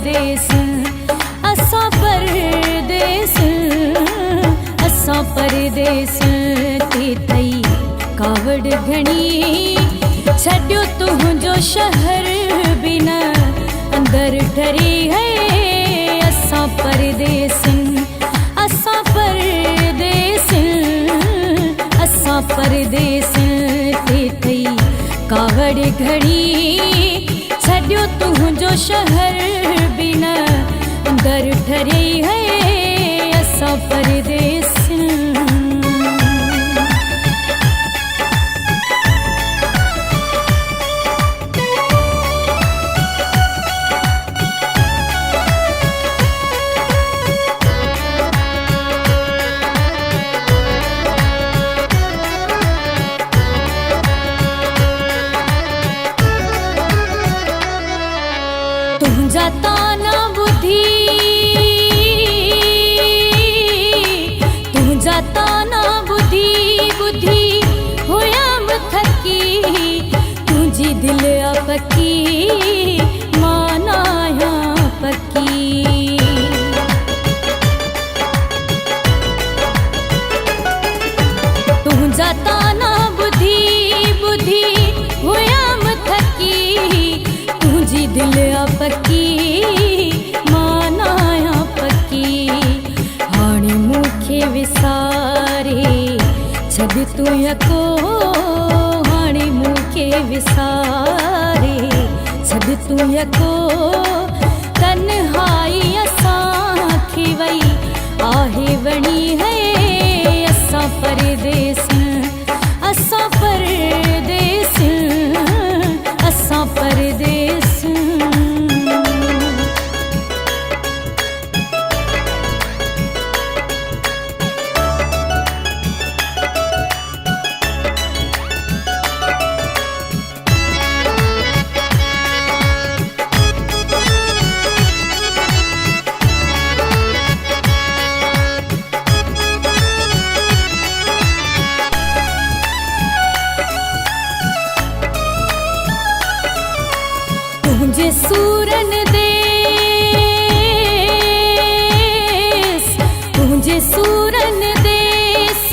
परदेस असां परदेस असां परदेस ते तई कावड़ घणी छड्यो तुंहिंजो शहर बिन अंदर ठरी है असां परदेस असां परदेस असां परदेस ते तई कावड़ घणी छड्यो तुंहिंजो शहर बिन अंदर ठरी है असां परदेस तुंहिंजा ताना बुधी तुंहिंजा ताना बुधी बुधी हुयम थकी तुंहिंजी दिल आ पकी माना आहियां पकी तुंहिंजा ताना बुधी बुधी हुयम थकी तुंहिंजी दिल आ पकी माना आहियां पकी हाणे मूंखे विसारे छॾ तूं यको हाणे मूंखे विसारे छॾ तूं यको तन्हाई असांखे वई आहे वणी है असां परदेस असां परदेस असां परदेस तुंहिंजे सूरन देस तुंहिंजे सूरन देस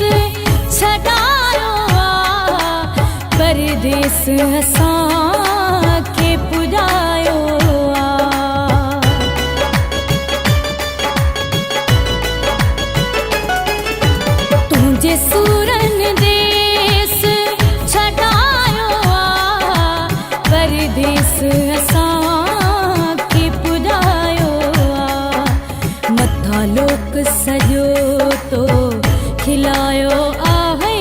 छॾायो आ परदेस असांखे पुॼायो आ तुंहिंजे सूरन देस छॾायो आ परदेस असांखे पुॼायो आ मथां लोक सॼो तो खिलायो आहे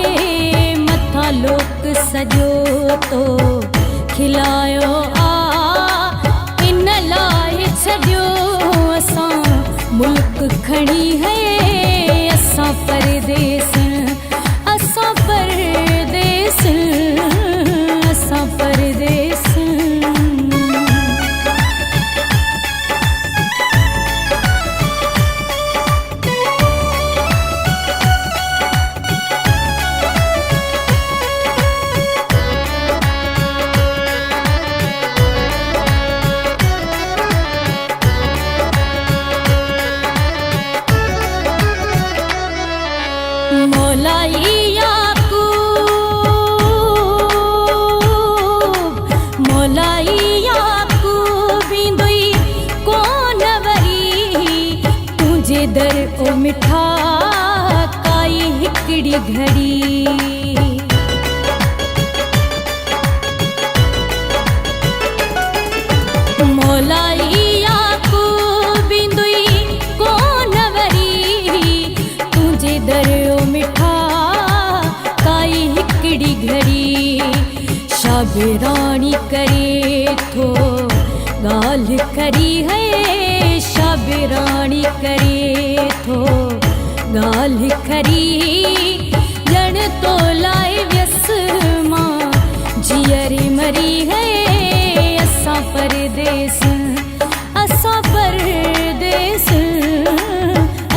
मथां लोक सॼो तो खिलायो आ इन लाइ छॾियो असां मुल्क खणी है असां परदेस असां परदेस असां परदेस मौलाई याकूब इंदुई कोन वरी तुंहिंजे दर ओ मिठा काई हिकड़ी घड़ी मौलाई याकूब इंदुई कोन वरी तुंहिंजे दर ओ मिठा काई हिकड़ी घड़ी शाबिरानी करे थो ॻाल्हि करी है शाबिरानी करे थो ॻाल्हि करी ॼण तो लाइ व्यस मां जीअरी मरी है असां परदेस असां परदेस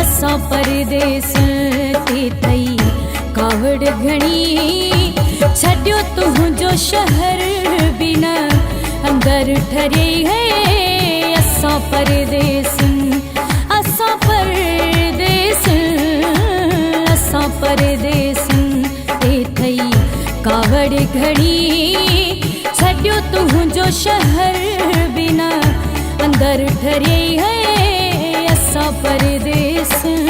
असां परदेस ते तई कावड़ घणी छड्यो तुंहिंजो शहर बिन अंदर ठरी है असां परदेसन असां परदेसन ते थई कावड़ घड़ी छड्यो तुंहिंजो शहर बिना अंदर ठरे है असां परदेसन।